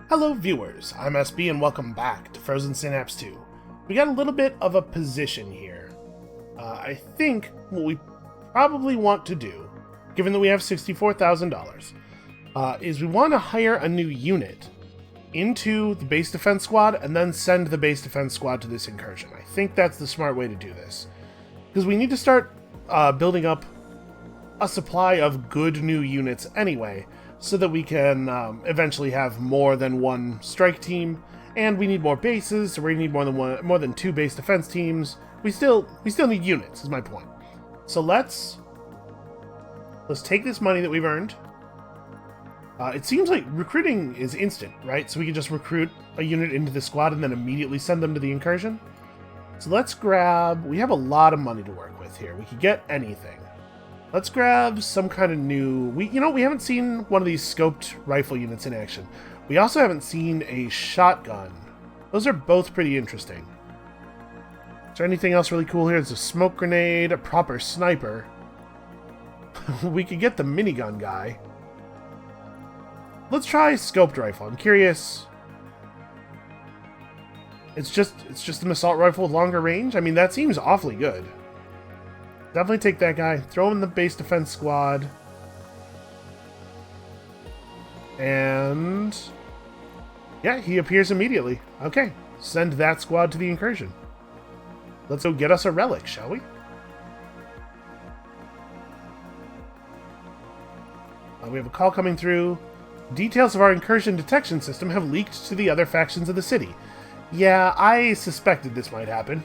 Hello viewers, I'm SB and welcome back to Frozen Synapse 2. We got a little bit of a position here. I think what we probably want to do, given that we have $64,000, is we want to hire a new unit into the base defense squad and then send the base defense squad to this incursion. I think that's the smart way to do this. Because we need to start building up a supply of good new units anyway, so that we can eventually have more than one strike team, and we need more bases, so we need more than two base defense teams. We still need units, is my point. So let's take this money that we've earned. It seems like recruiting is instant, right? So we can just recruit a unit into the squad and then immediately send them to the incursion. So let's grab. We have a lot of money to work with here. We could get anything. Let's grab some kind of new... We haven't seen one of these scoped rifle units in action. We also haven't seen a shotgun. Those are both pretty interesting. Is there anything else really cool here? There's a smoke grenade, a proper sniper. We could get the minigun guy. Let's try scoped rifle. I'm curious. It's just an assault rifle with longer range? I mean, that seems awfully good. Definitely take that guy. Throw him in the base defense squad. And... yeah, he appears immediately. Okay, send that squad to the incursion. Let's go get us a relic, shall we? We have a call coming through. Details of our incursion detection system have leaked to the other factions of the city. Yeah, I suspected this might happen.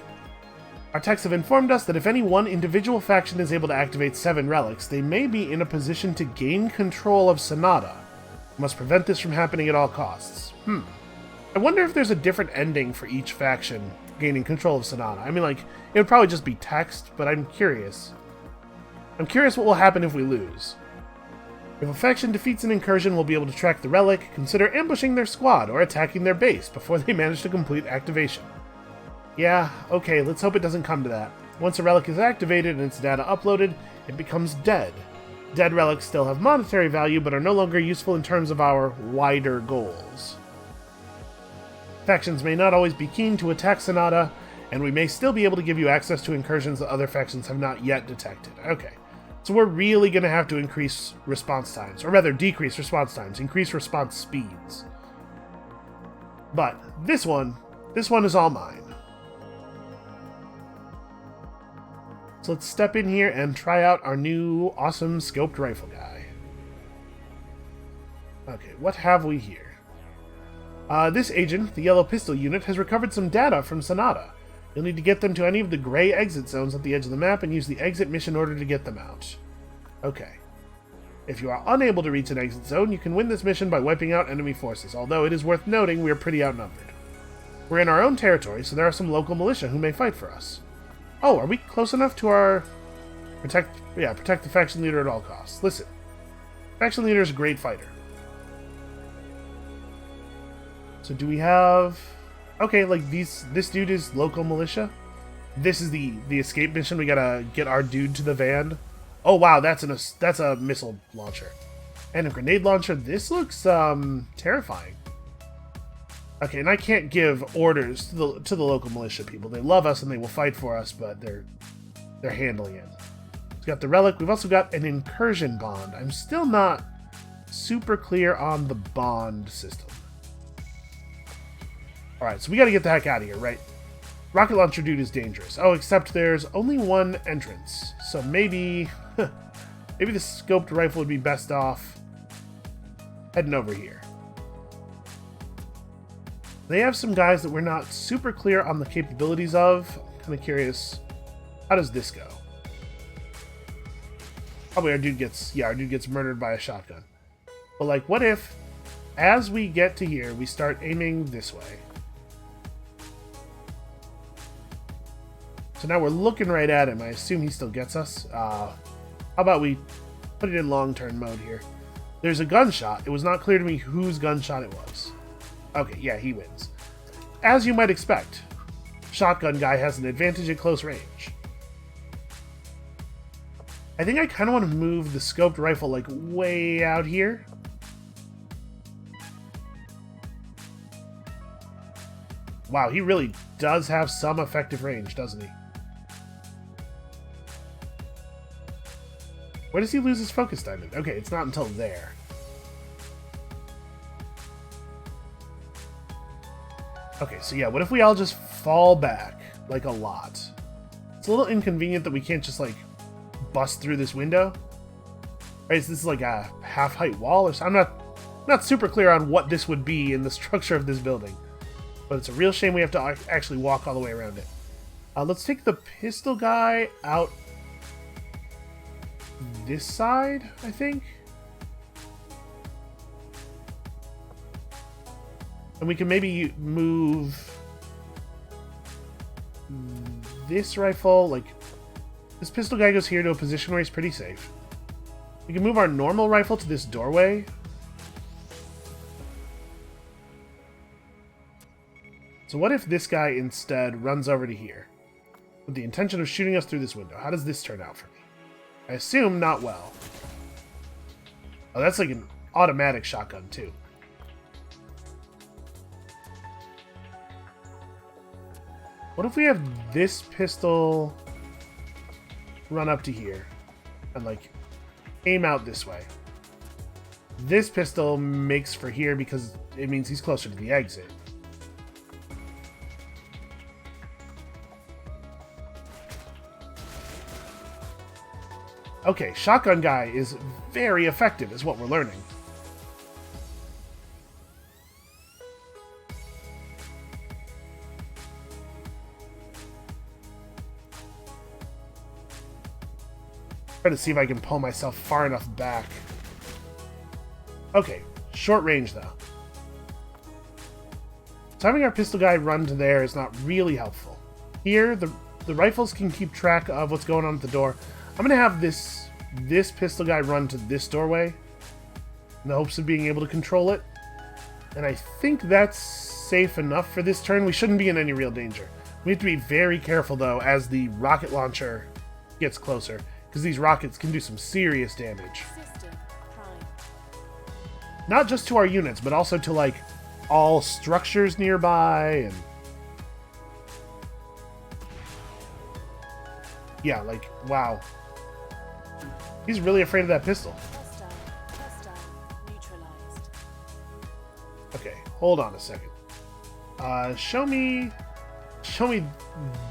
Our techs have informed us that if any one individual faction is able to activate 7 relics, they may be in a position to gain control of Sonata. We must prevent this from happening at all costs. I wonder if there's a different ending for each faction gaining control of Sonata. I mean, like, it would probably just be text, but I'm curious. I'm curious what will happen if we lose. If a faction defeats an incursion, we'll be able to track the relic, consider ambushing their squad, or attacking their base before they manage to complete activation. Yeah, okay, let's hope it doesn't come to that. Once a relic is activated and its data uploaded, it becomes dead. Dead relics still have monetary value, but are no longer useful in terms of our wider goals. Factions may not always be keen to attack Sonata, and we may still be able to give you access to incursions that other factions have not yet detected. Okay, so we're really going to have to increase response times, or rather decrease response times, increase response speeds. But this one is all mine. So let's step in here and try out our new awesome scoped rifle guy. Okay, what have we here? This agent, the yellow pistol unit, has recovered some data from Sonata. You'll need to get them to any of the gray exit zones at the edge of the map and use the exit mission order to get them out. Okay. If you are unable to reach an exit zone, you can win this mission by wiping out enemy forces, although it is worth noting we are pretty outnumbered. We're in our own territory, so there are some local militia who may fight for us. Oh, are we close enough to our... Protect the faction leader at all costs. Listen, faction leader is a great fighter. So do we have... Okay, like this dude is local militia. This is the escape mission. We gotta get our dude to the van. Oh wow, that's a missile launcher. And a grenade launcher. This looks terrifying. Okay, and I can't give orders to the local militia people. They love us and they will fight for us, but they're handling it. We've got the relic. We've also got an incursion bond. I'm still not super clear on the bond system. Alright, so we gotta get the heck out of here, right? Rocket launcher dude is dangerous. Oh, except there's only one entrance. So maybe... maybe the scoped rifle would be best off heading over here. They have some guys that we're not super clear on the capabilities of. I'm kind of curious. How does this go? Probably our dude gets murdered by a shotgun. But like, what if, as we get to here, we start aiming this way? So now we're looking right at him. I assume he still gets us. How about we put it in long-term mode here? There's a gunshot. It was not clear to me whose gunshot it was. Okay, yeah, he wins. As you might expect, shotgun guy has an advantage at close range. I think I kind of want to move the scoped rifle like way out here. Wow, he really does have some effective range, doesn't he? Where does he lose his focus diamond? Okay, it's not until there. Okay, so yeah, what if we all just fall back, like, a lot? It's a little inconvenient that we can't just, like, bust through this window. Right, so this is like a half-height wall or something. I'm not super clear on what this would be in the structure of this building. But it's a real shame we have to actually walk all the way around it. Let's take the pistol guy out this side, I think. And we can maybe move this rifle, like, this pistol guy goes here to a position where he's pretty safe. We can move our normal rifle to this doorway. So what if this guy instead runs over to here with the intention of shooting us through this window? How does this turn out for me? I assume not well. Oh, that's like an automatic shotgun too. What if we have this pistol run up to here and, like, aim out this way? This pistol makes for here because it means he's closer to the exit. Okay, shotgun guy is very effective, is what we're learning. Try to see if I can pull myself far enough back. Okay, short range though. So having our pistol guy run to there is not really helpful. Here, the rifles can keep track of what's going on at the door. I'm gonna have this pistol guy run to this doorway in the hopes of being able to control it. And I think that's safe enough for this turn. We shouldn't be in any real danger. We have to be very careful though as the rocket launcher gets closer, because these rockets can do some serious damage. Not just to our units, but also to, like, all structures nearby, and... yeah, like, wow. He's really afraid of that pistol. Okay, hold on a second. Show me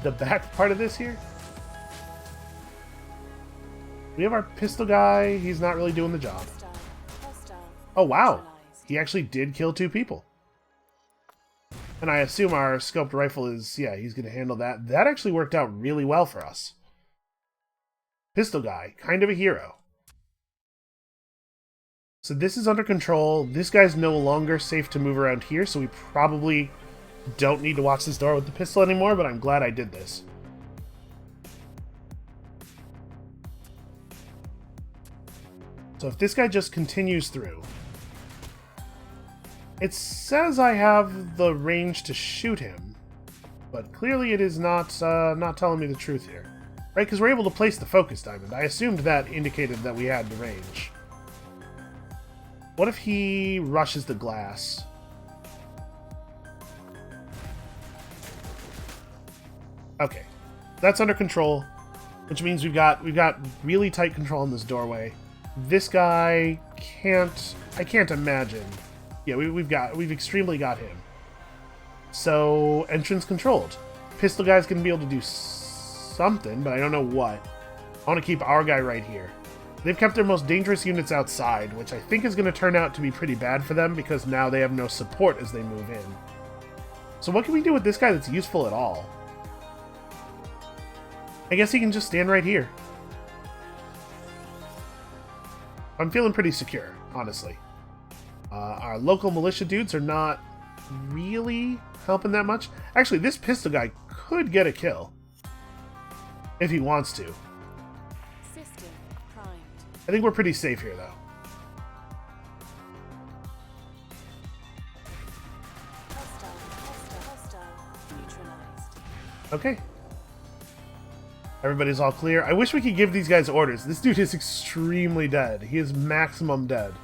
the back part of this here. We have our pistol guy. He's not really doing the job. Oh, wow. He actually did kill 2 people. And I assume our scoped rifle is... yeah, he's going to handle that. That actually worked out really well for us. Pistol guy. Kind of a hero. So this is under control. This guy's no longer safe to move around here, so we probably don't need to watch this door with the pistol anymore, but I'm glad I did this. So if this guy just continues through... it says I have the range to shoot him, but clearly it is not telling me the truth here. Right, because we're able to place the focus diamond. I assumed that indicated that we had the range. What if he rushes the glass? Okay, that's under control, which means we've got really tight control in this doorway. This guy can't... I can't imagine. Yeah, we've extremely got him. So, entrance controlled. Pistol guy's gonna be able to do something, but I don't know what. I want to keep our guy right here. They've kept their most dangerous units outside, which I think is going to turn out to be pretty bad for them because now they have no support as they move in. So what can we do with this guy that's useful at all? I guess he can just stand right here. I'm feeling pretty secure, honestly. Our local militia dudes are not really helping that much. Actually, this pistol guy could get a kill. If he wants to. System primed. I think we're pretty safe here, though. Hostile neutralized. Okay. Everybody's all clear. I wish we could give these guys orders. This dude is extremely dead. He is maximum dead.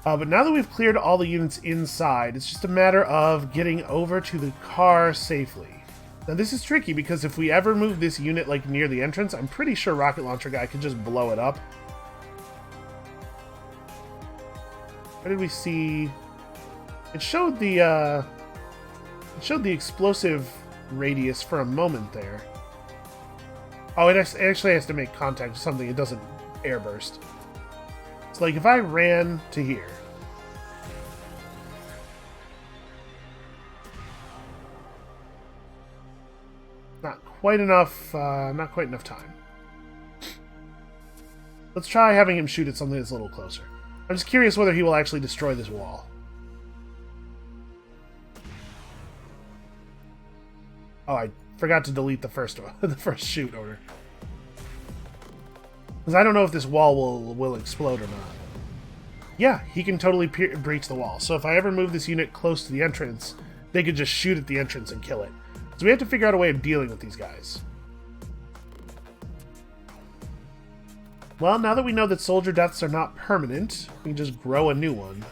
But now that we've cleared all the units inside, it's just a matter of getting over to the car safely. Now this is tricky because if we ever move this unit like near the entrance, I'm pretty sure Rocket Launcher Guy could just blow it up. Where did we see? It showed the explosive radius for a moment there. Oh, it actually has to make contact with something. It doesn't airburst. So like if I ran to here. Not quite enough time. Let's try having him shoot at something that's a little closer. I'm just curious whether he will actually destroy this wall. Oh, I forgot to delete the first one, the first shoot order. Because I don't know if this wall will explode or not. Yeah, he can totally breach the wall. So if I ever move this unit close to the entrance, they could just shoot at the entrance and kill it. So we have to figure out a way of dealing with these guys. Well, now that we know that soldier deaths are not permanent, we can just grow a new one.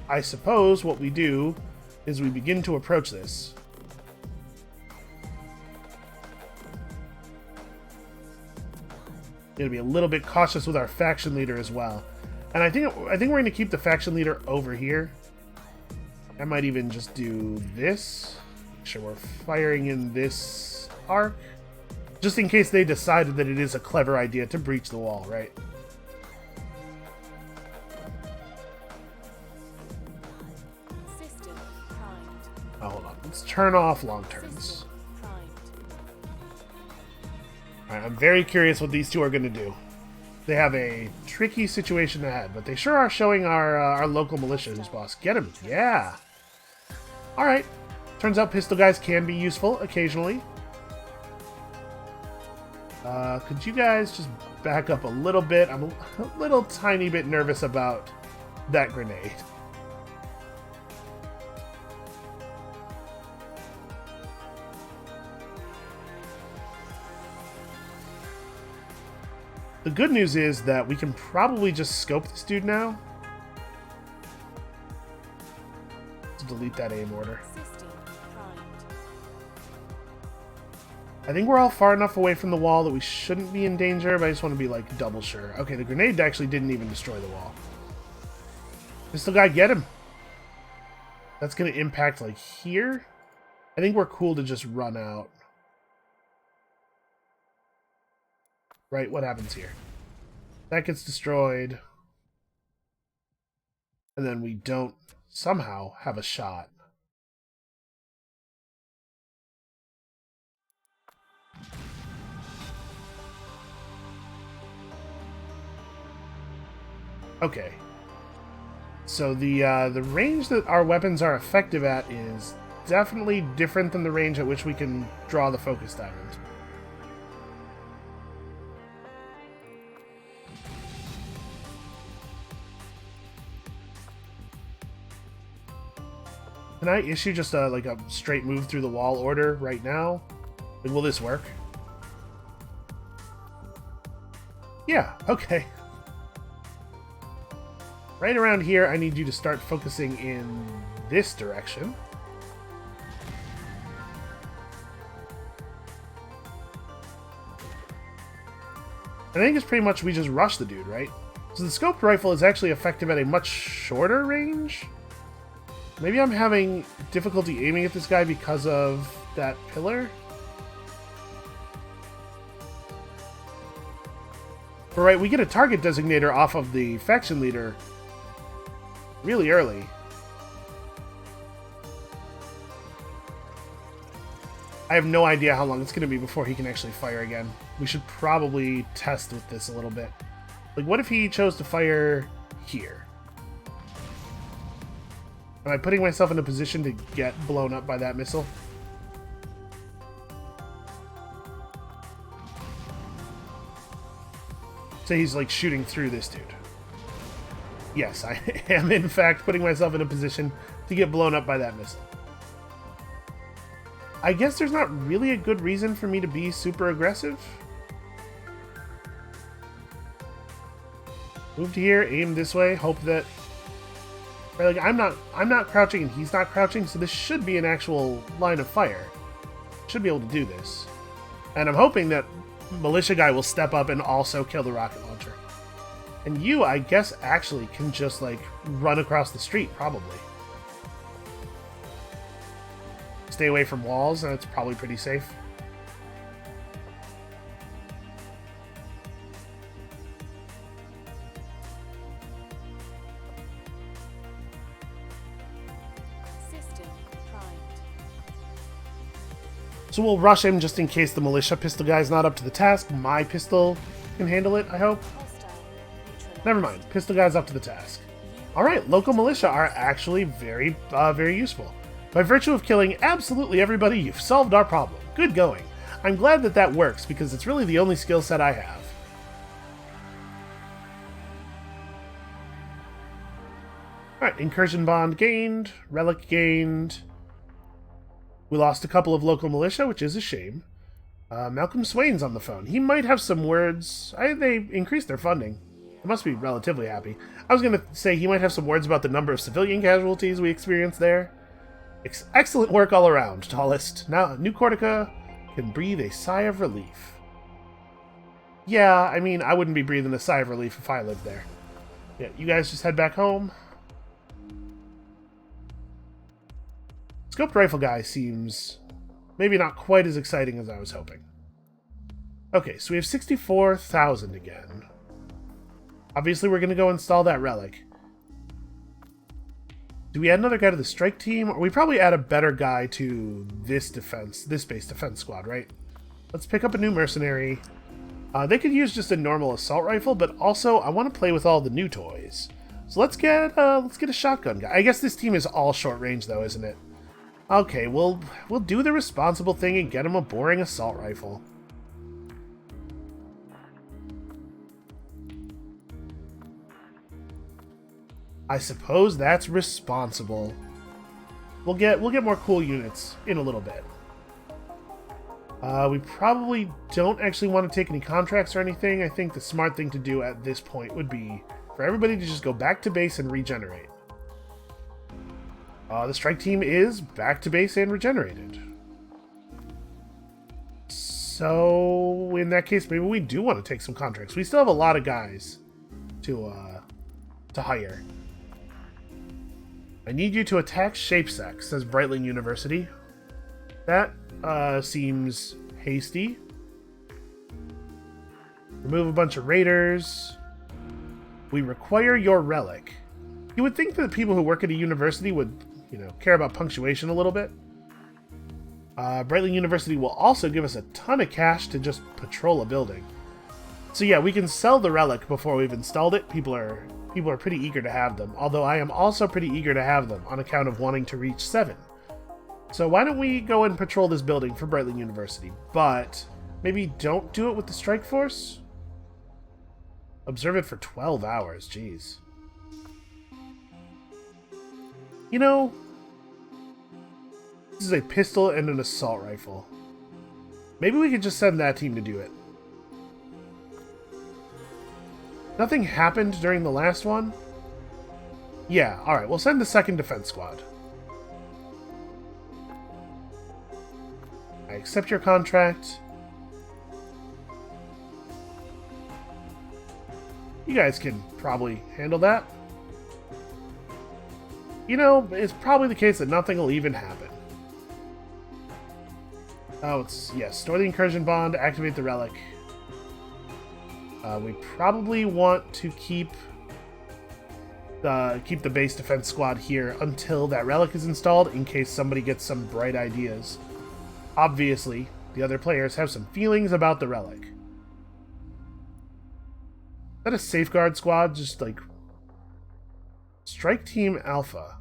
I suppose what we do is we begin to approach this. Gonna be a little bit cautious with our faction leader as well. And I think we're going to keep the faction leader over here. I might even just do this. Make sure we're firing in this arc. Just in case they decided that it is a clever idea to breach the wall, right? Oh, hold on. Let's turn off long turns. Alright, I'm very curious what these two are going to do. They have a tricky situation ahead, but they sure are showing our local militia who's boss. Get him! Yeah! Alright. Turns out pistol guys can be useful occasionally. Could you guys just back up a little bit? I'm a little tiny bit nervous about that grenade. The good news is that we can probably just scope this dude now. Let's delete that aim order. I think we're all far enough away from the wall that we shouldn't be in danger, but I just want to be like double sure. Okay, the grenade actually didn't even destroy the wall. Pistol guy, get him! That's going to impact like here. I think we're cool to just run out. Right, what happens here? That gets destroyed. And then we don't somehow have a shot. Okay. So the range that our weapons are effective at is definitely different than the range at which we can draw the focus diamond. Can I issue just like a straight move through the wall order right now? Like, will this work? Yeah, okay. Right around here, I need you to start focusing in this direction. I think it's pretty much we just rush the dude, right? So the scoped rifle is actually effective at a much shorter range. Maybe I'm having difficulty aiming at this guy because of that pillar. But right, we get a target designator off of the faction leader really early. I have no idea how long it's going to be before he can actually fire again. We should probably test with this a little bit. Like, what if he chose to fire here? Am I putting myself in a position to get blown up by that missile? So he's like shooting through this dude. Yes, I am in fact putting myself in a position to get blown up by that missile. I guess there's not really a good reason for me to be super aggressive. Move to here, aim this way, hope that Right, like I'm not crouching and he's not crouching, so this should be an actual line of fire. Should be able to do this. And I'm hoping that militia guy will step up and also kill the rocket launcher. And you, I guess, actually can just, like, run across the street, probably. Stay away from walls, and it's probably pretty safe. So we'll rush him just in case the militia pistol guy's not up to the task. My pistol can handle it, I hope. Never mind. Pistol guy's up to the task. Alright, local militia are actually very useful. By virtue of killing absolutely everybody, you've solved our problem. Good going. I'm glad that that works, because it's really the only skill set I have. Alright, Incursion bond gained. Relic gained. We lost a couple of local militia, which is a shame. Malcolm Swain's on the phone. He might have some words. They increased their funding. They must be relatively happy. I was going to say he might have some words about the number of civilian casualties we experienced there. Excellent work all around, Tallest. Now, New Cortica can breathe a sigh of relief. Yeah, I mean, I wouldn't be breathing a sigh of relief if I lived there. Yeah, you guys just head back home. Scoped rifle guy seems maybe not quite as exciting as I was hoping. Okay, so we have 64,000 again. Obviously, we're going to go install that relic. Do we add another guy to the strike team? Or we probably add a better guy to this base defense squad, right? Let's pick up a new mercenary. They could use just a normal assault rifle, but also I want to play with all the new toys. So let's get a shotgun guy. I guess this team is all short range though, isn't it? Okay, we'll do the responsible thing and get him a boring assault rifle. I suppose that's responsible. We'll get more cool units in a little bit. We probably don't actually want to take any contracts or anything. I think the smart thing to do at this point would be for everybody to just go back to base and regenerate. The strike team is back to base and regenerated. So, in that case, maybe we do want to take some contracts. We still have a lot of guys to hire. I need you to attack Shapesex, says Brightling University. That seems hasty. Remove a bunch of raiders. We require your relic. You would think that the people who work at a university would, care about punctuation a little bit. Brightling University will also give us a ton of cash to just patrol a building. So yeah, we can sell the relic before we've installed it. People are pretty eager to have them, although I am also pretty eager to have them on account of wanting to reach 7. So why don't we go and patrol this building for Brightling University, but maybe don't do it with the strike force? Observe it for 12 hours, jeez. This is a pistol and an assault rifle. Maybe we could just send that team to do it. Nothing happened during the last one? Yeah, alright, we'll send the 2nd Defense Squad. I accept your contract. You guys can probably handle that. It's probably the case that nothing will even happen. Oh, yes, store the Incursion bond, activate the relic. We probably want to keep the base defense squad here until that relic is installed, in case somebody gets some bright ideas. Obviously, the other players have some feelings about the relic. Is that a safeguard squad? Just like Strike Team Alpha.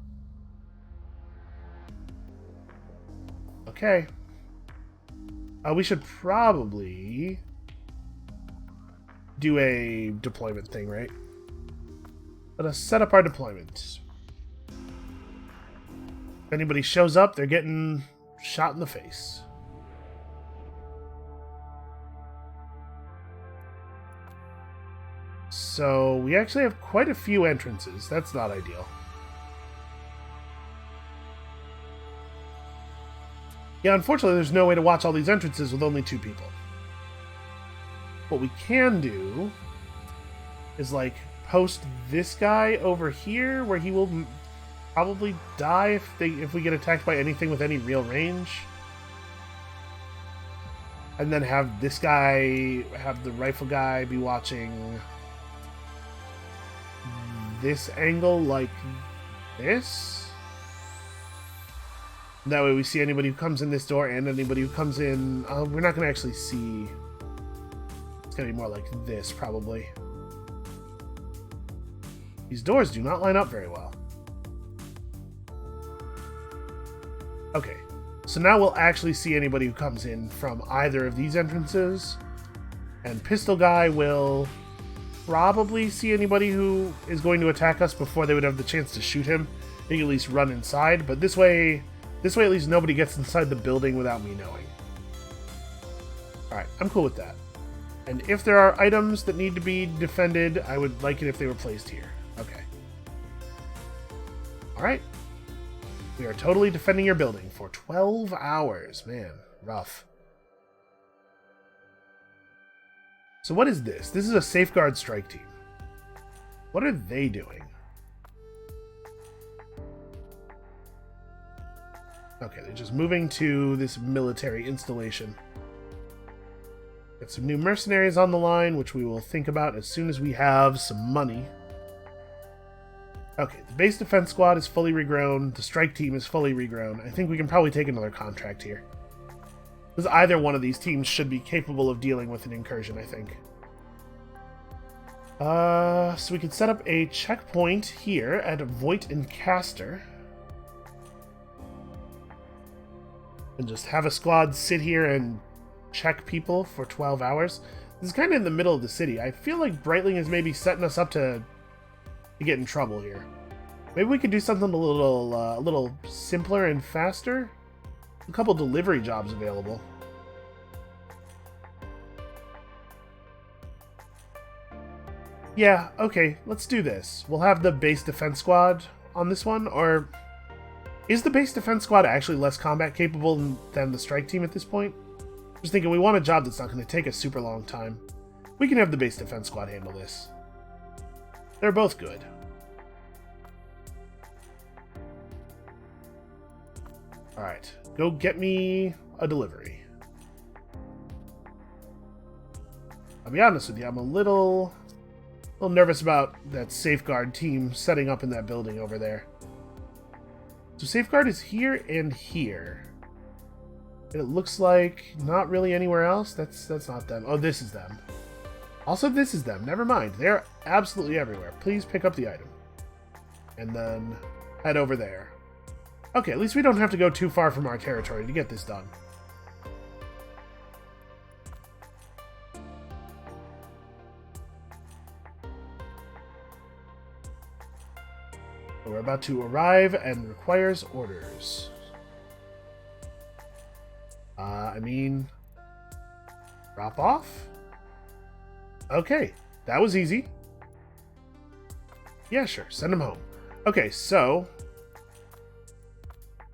Okay. We should probably do a deployment thing, right? Let us set up our deployment. If anybody shows up, they're getting shot in the face. So we actually have quite a few entrances. That's not ideal. Yeah, unfortunately, there's no way to watch all these entrances with only 2 people. What we can do is, like, post this guy over here, where he will probably die if we get attacked by anything with any real range. And then have this guy, have the rifle guy be watching this angle like this. That way we see anybody who comes in this door and anybody who comes in. We're not going to actually see. It's going to be more like this, probably. These doors do not line up very well. Okay, so now we'll actually see anybody who comes in from either of these entrances. And Pistol Guy will probably see anybody who is going to attack us before they would have the chance to shoot him. They can at least run inside, but this way at least nobody gets inside the building without me knowing. Alright, I'm cool with that. And if there are items that need to be defended, I would like it if they were placed here. Okay. Alright. We are totally defending your building for 12 hours. Man, rough. So what is this? This is a safeguard strike team. What are they doing? Okay, they're just moving to this military installation. Got some new mercenaries on the line, which we will think about as soon as we have some money. Okay, the base defense squad is fully regrown. The strike team is fully regrown. I think we can probably take another contract here. Because either one of these teams should be capable of dealing with an incursion, I think. So we can set up a checkpoint here at Voight and Castor. And just have a squad sit here and check people for 12 hours. This is kind of in the middle of the city. I feel like Breitling is maybe setting us up to get in trouble here. Maybe we could do something a little simpler and faster. A couple delivery jobs available. Yeah, okay, let's do this. We'll have the base defense squad on this one, or is the base defense squad actually less combat capable than the strike team at this point? Just thinking, we want a job that's not going to take a super long time. We can have the base defense squad handle this. They're both good. Alright, go get me a delivery. I'll be honest with you, I'm a little nervous about that safeguard team setting up in that building over there. So safeguard is here and here. And it looks like not really anywhere else. That's not them. Oh, this is them. Also, this is them. Never mind. They're absolutely everywhere. Please pick up the item. And then head over there. Okay, at least we don't have to go too far from our territory to get this done. We're about to arrive and requires orders. Drop off? Okay, that was easy. Yeah, sure, send him home. Okay, so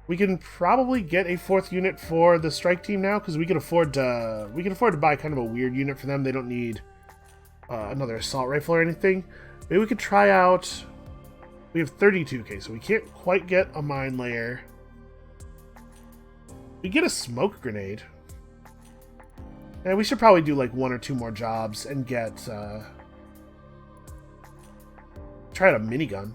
we can probably get a 4th unit for the strike team now, because we can afford to buy kind of a weird unit for them. They don't need another assault rifle or anything. Maybe we could try out. We have 32k, so we can't quite get a mine layer. We get a smoke grenade. And we should probably do like 1 or 2 more jobs and get try out a minigun.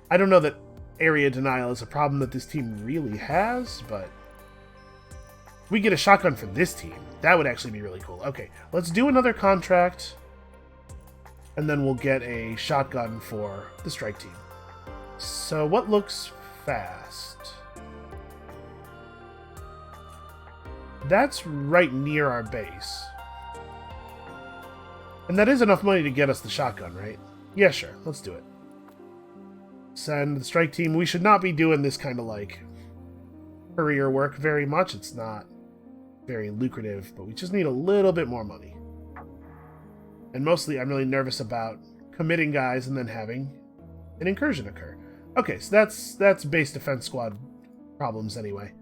I don't know that area denial is a problem that this team really has, but if we get a shotgun for this team, that would actually be really cool. Okay, let's do another contract, and then we'll get a shotgun for the strike team. So what looks fast? That's right near our base. And that is enough money to get us the shotgun, right? Yeah, sure. Let's do it. Send the strike team. We should not be doing this kind of like career work very much. It's not very lucrative, but we just need a little bit more money. And mostly I'm really nervous about committing guys and then having an incursion occur. Okay, so that's base defense squad problems anyway.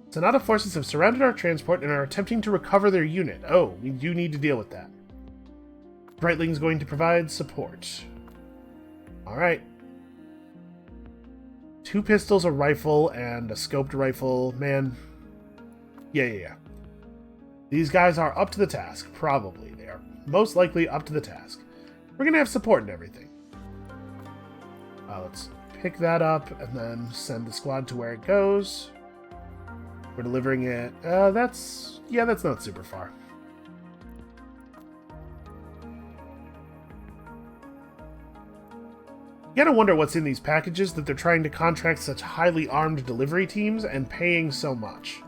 Sonata forces have surrounded our transport and are attempting to recover their unit. Oh, we do need to deal with that. Brightling's going to provide support. Alright. 2 pistols, a rifle, and a scoped rifle. Man. Yeah. These guys are up to the task. Probably. They are most likely up to the task. We're going to have support and everything. Let's pick that up and then send the squad to where it goes. We're delivering it. That's not super far. You gotta wonder what's in these packages that they're trying to contract such highly armed delivery teams and paying so much.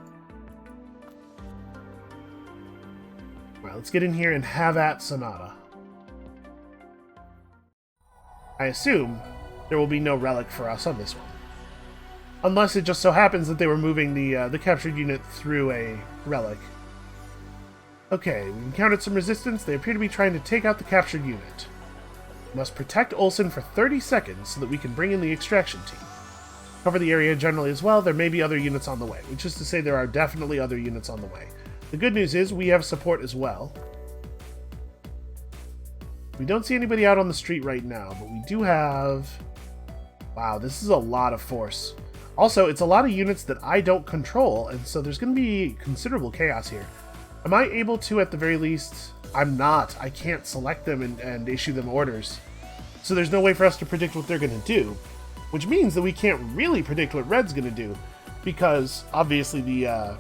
Alright, let's get in here and have at Sonata. I assume there will be no relic for us on this one. Unless it just so happens that they were moving the captured unit through a relic. Okay, we encountered some resistance. They appear to be trying to take out the captured unit. We must protect Olsen for 30 seconds so that we can bring in the extraction team. Cover the area generally as well. There may be other units on the way, which is to say there are definitely other units on the way. The good news is we have support as well. We don't see anybody out on the street right now, but we do have... Wow, this is a lot of force. Also, it's a lot of units that I don't control, and so there's going to be considerable chaos here. Am I able to, at the very least... I'm not. I can't select them and issue them orders. So there's no way for us to predict what they're going to do. Which means that we can't really predict what Red's going to do. Because, obviously, the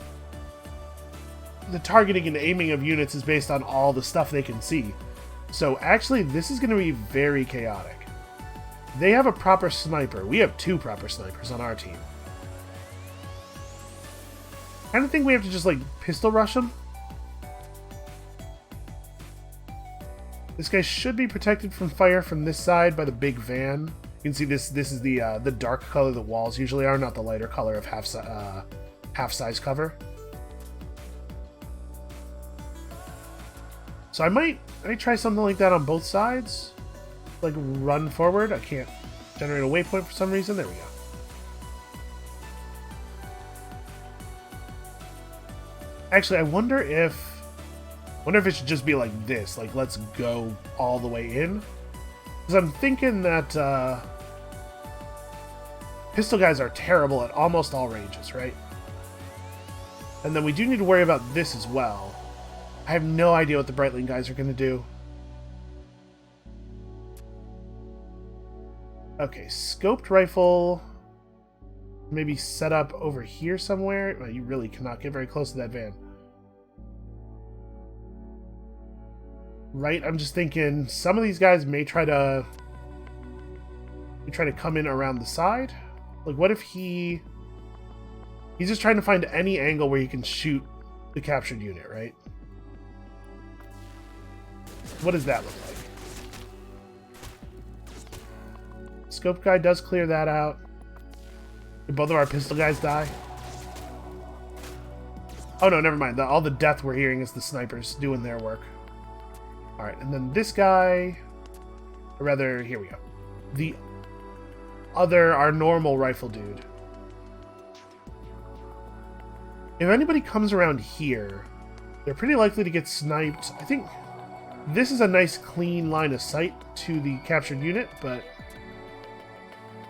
targeting and aiming of units is based on all the stuff they can see. So, actually, this is going to be very chaotic. They have a proper sniper. We have 2 proper snipers on our team. I kind of think we have to just, like, pistol rush them. This guy should be protected from fire from this side by the big van. You can see this is the dark color the walls usually are, not the lighter color of half-size cover. So I might try something like that on both sides. Like run forward. I can't generate a waypoint for some reason. There we go. Actually, I wonder if it should just be like this, like let's go all the way in. Because I'm thinking that pistol guys are terrible at almost all ranges, right? And then we do need to worry about this as well. I have no idea what the Brightling guys are going to do. Okay, scoped rifle. Maybe set up over here somewhere. Well, you really cannot get very close to that van. Right, I'm just thinking some of these guys may try to come in around the side. Like, what if he's just trying to find any angle where he can shoot the captured unit, right? What does that look like? Scope guy does clear that out. Did both of our pistol guys die? Oh no, never mind. All the death we're hearing is the snipers doing their work. Alright, and then this guy... Or rather, here we go. Our normal rifle dude. If anybody comes around here, they're pretty likely to get sniped. I think this is a nice clean line of sight to the captured unit, but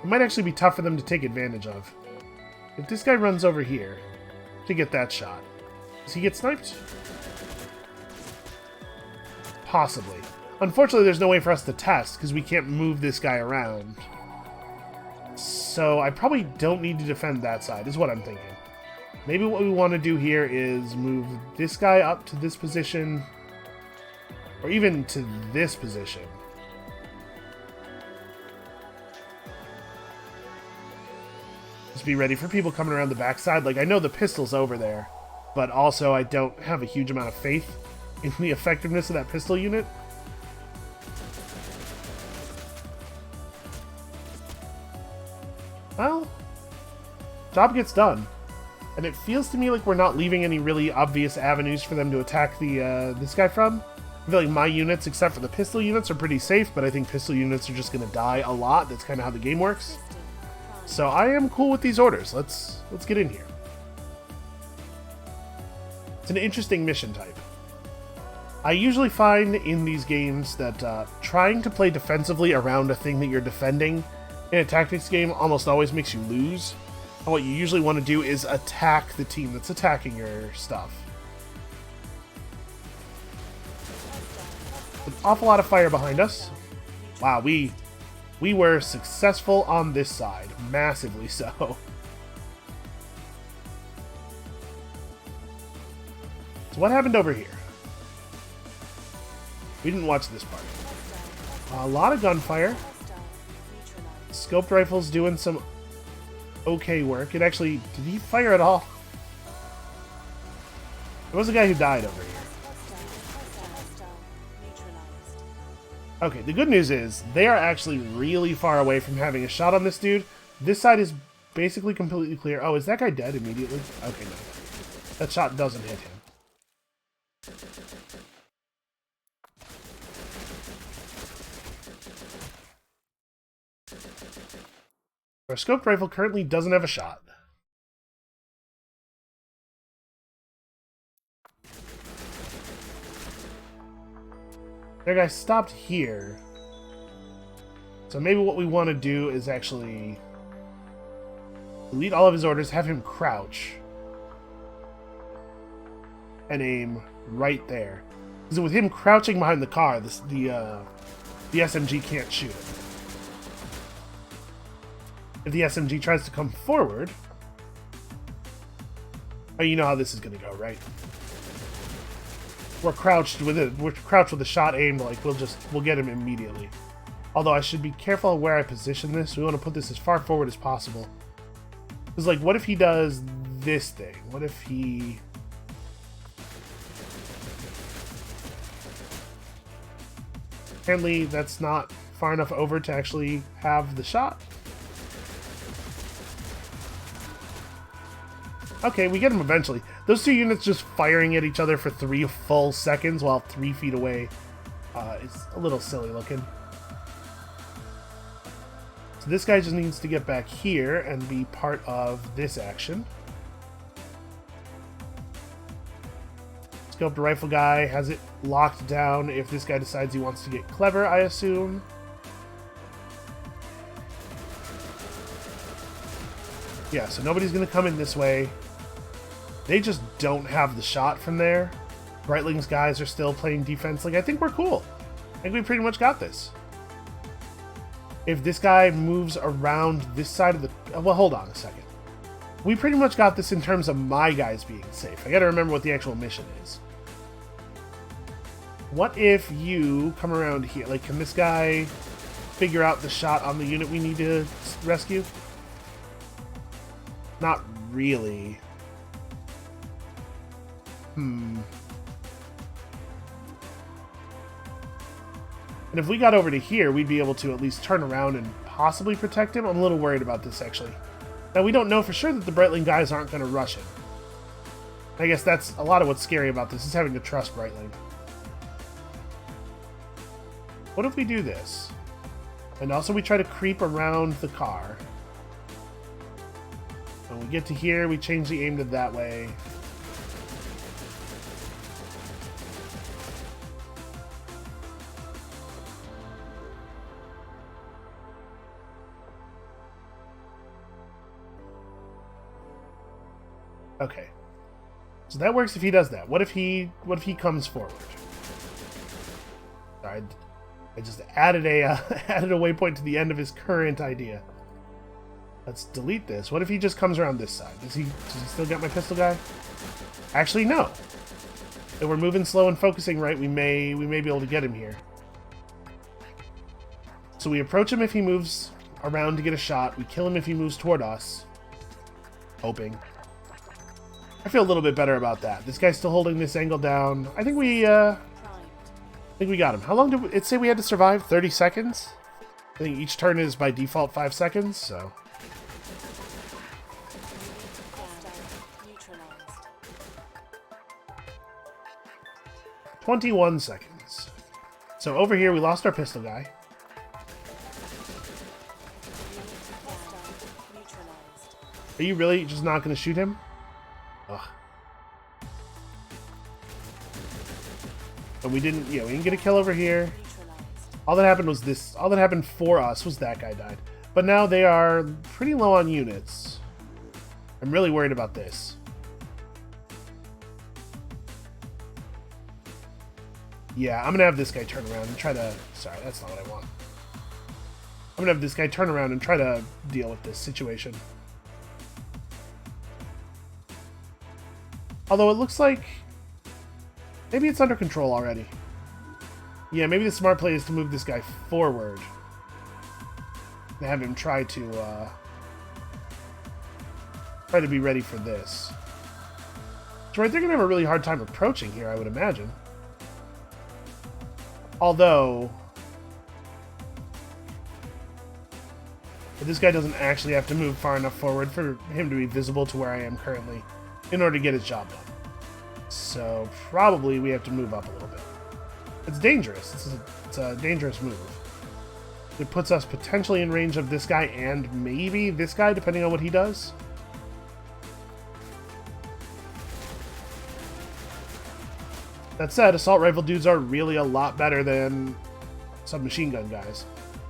it might actually be tough for them to take advantage of. If this guy runs over here to get that shot, does he get sniped? Possibly. Unfortunately, there's no way for us to test because we can't move this guy around. So I probably don't need to defend that side, is what I'm thinking. Maybe what we want to do here is move this guy up to this position, or even to this position. Just be ready for people coming around the backside. Like, I know the pistol's over there, but also I don't have a huge amount of faith in the effectiveness of that pistol unit. Well, job gets done. And it feels to me like we're not leaving any really obvious avenues for them to attack this guy from. I feel like my units, except for the pistol units, are pretty safe, but I think pistol units are just going to die a lot. That's kind of how the game works. So I am cool with these orders. Let's get in here. It's an interesting mission type. I usually find in these games that trying to play defensively around a thing that you're defending in a tactics game almost always makes you lose. And what you usually want to do is attack the team that's attacking your stuff. An awful lot of fire behind us. Wow, we were successful on this side. Massively so. So what happened over here? We didn't watch this part. A lot of gunfire. Scoped rifles doing some okay work. It actually... Did he fire at all? There was a guy who died over here. Okay, the good news is they are actually really far away from having a shot on this dude. This side is basically completely clear. Oh, is that guy dead immediately? Okay, no. That shot doesn't hit him. Our scoped rifle currently doesn't have a shot. Their guy stopped here. So maybe what we want to do is actually delete all of his orders, have him crouch, and aim right there. Because with him crouching behind the car, the SMG can't shoot him. If the SMG tries to come forward, oh, you know how this is going to go, right? We're crouched with a shot aimed. Like we'll get him immediately. Although I should be careful of where I position this. We want to put this as far forward as possible. Because like, what if he does this thing? What if he... Apparently that's not far enough over to actually have the shot. Okay, we get him eventually. Those two units just firing at each other for 3 full seconds while 3 feet away is a little silly looking. So this guy just needs to get back here and be part of this action. Scoped rifle guy has it locked down if this guy decides he wants to get clever, I assume. Yeah, so nobody's going to come in this way. They just don't have the shot from there. Brightling's guys are still playing defense. Like, I think we're cool. I think we pretty much got this. If this guy moves around this side of the... Well, hold on a second. We pretty much got this in terms of my guys being safe. I gotta remember what the actual mission is. What if you come around here? Like, can this guy figure out the shot on the unit we need to rescue? Not really. And if we got over to here, we'd be able to at least turn around and possibly protect him. I'm a little worried about this, actually. Now, we don't know for sure that the Brightling guys aren't going to rush him. I guess that's a lot of what's scary about this, is having to trust Brightling. What if we do this? And also we try to creep around the car. When we get to here, we change the aim to that way. Okay. So that works if he does that. What if he comes forward? Sorry, I just added a added a waypoint to the end of his current idea. Let's delete this. What if he just comes around this side? Does he still get my pistol guy? Actually, no. If we're moving slow and focusing right, we may be able to get him here. So we approach him if he moves around to get a shot. We kill him if he moves toward us. Hoping. I feel a little bit better about that. This guy's still holding this angle down. I think we got him. How long did it say we had to survive? 30 seconds? I think each turn is by default 5 seconds, so... 21 seconds. So over here, we lost our pistol guy. Are you really just not going to shoot him? Ugh. And we didn't, we didn't get a kill over here. All that happened was this. All that happened for us was that guy died. But now they are pretty low on units. I'm really worried about this. Yeah, I'm gonna have this guy turn around and try to... Sorry, that's not what I want. I'm gonna have this guy turn around and try to deal with this situation. Although it looks like... maybe it's under control already. Yeah, maybe the smart play is to move this guy forward. And have him try to be ready for this. So right, they're gonna have a really hard time approaching here, I would imagine. Although... this guy doesn't actually have to move far enough forward for him to be visible to where I am currently in order to get his job done. So probably we have to move up a little bit. It's dangerous. It's a dangerous move. It puts us potentially in range of this guy and maybe this guy, depending on what he does. That said, assault rifle dudes are really a lot better than submachine gun guys.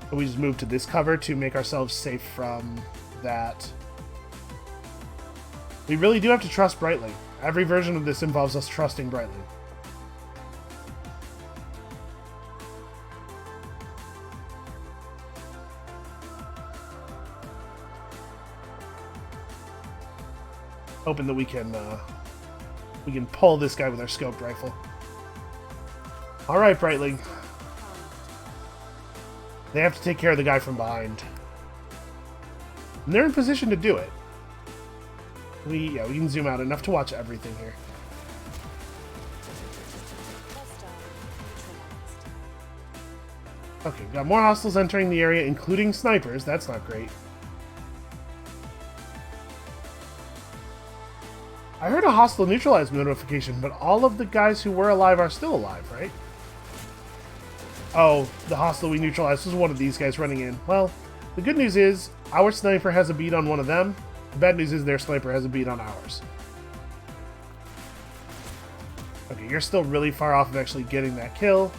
So we just move to this cover to make ourselves safe from that. We really do have to trust Brightling. Every version of this involves us trusting Brightling. Hoping that we can pull this guy with our scoped rifle. All right, Brightling. They have to take care of the guy from behind. And they're in position to do it. We can zoom out enough to watch everything here. Okay, got more hostiles entering the area, including snipers. That's not great. I heard a hostile neutralized notification, but all of the guys who were alive are still alive, right? Oh, the hostile we neutralized was one of these guys running in. Well, the good news is our sniper has a beat on one of them. The bad news is their sniper has a beat on ours. Okay, you're still really far off of actually getting that kill.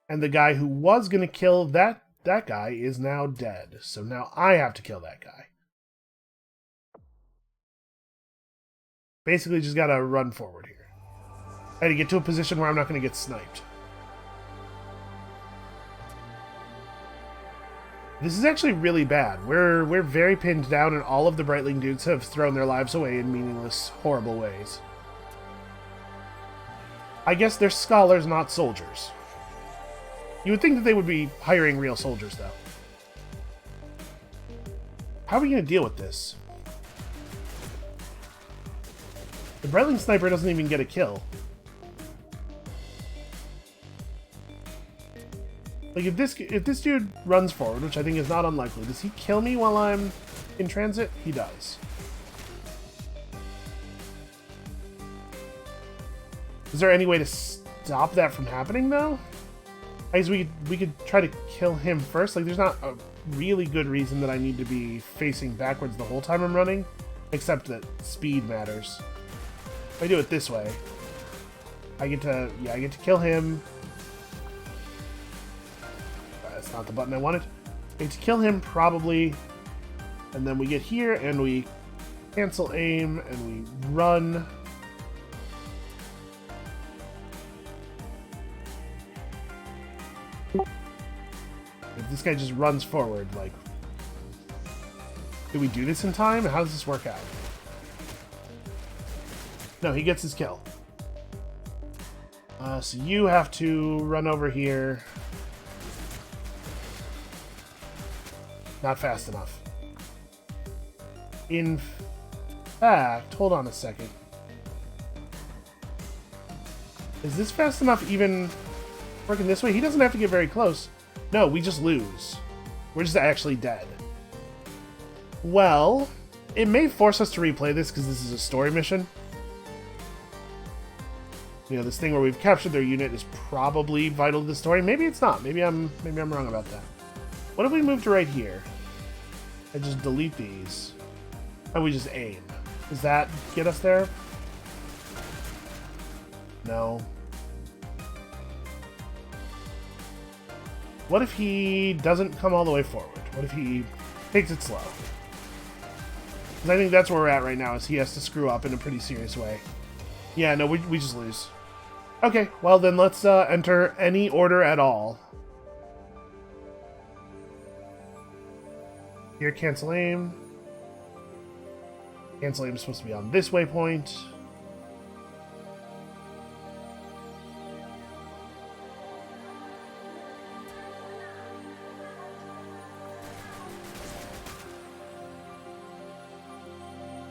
And the guy who was going to kill that guy is now dead. So now I have to kill that guy. Basically just got to run forward here. I had to get to a position where I'm not going to get sniped. This is actually really bad. We're very pinned down, and all of the Brightling dudes have thrown their lives away in meaningless, horrible ways. I guess they're scholars, not soldiers. You would think that they would be hiring real soldiers, though. How are we going to deal with this? The Brightling sniper doesn't even get a kill. Like, if this dude runs forward, which I think is not unlikely, does he kill me while I'm in transit? He does. Is there any way to stop that from happening, though? I guess we could try to kill him first. Like, there's not a really good reason that I need to be facing backwards the whole time I'm running, except that speed matters. If I do it this way, I get to kill him. That's not the button I wanted. I get to kill him, probably, and then we get here, and we cancel aim, and we run. If this guy just runs forward, like... do we do this in time? How does this work out? No, he gets his kill. So you have to run over here. Not fast enough. In fact, hold on a second. Is this fast enough even working this way? He doesn't have to get very close. No, we just lose. We're just actually dead. Well, it may force us to replay this because this is a story mission. You know, this thing where we've captured their unit is probably vital to the story. Maybe it's not. Maybe I'm wrong about that. What if we move to right here? And just delete these. And we just aim. Does that get us there? No. What if he doesn't come all the way forward? What if he takes it slow? Because I think that's where we're at right now, is he has to screw up in a pretty serious way. Yeah, no, we just lose. Okay, well then let's enter any order at all. Here, cancel aim. Cancel aim is supposed to be on this waypoint.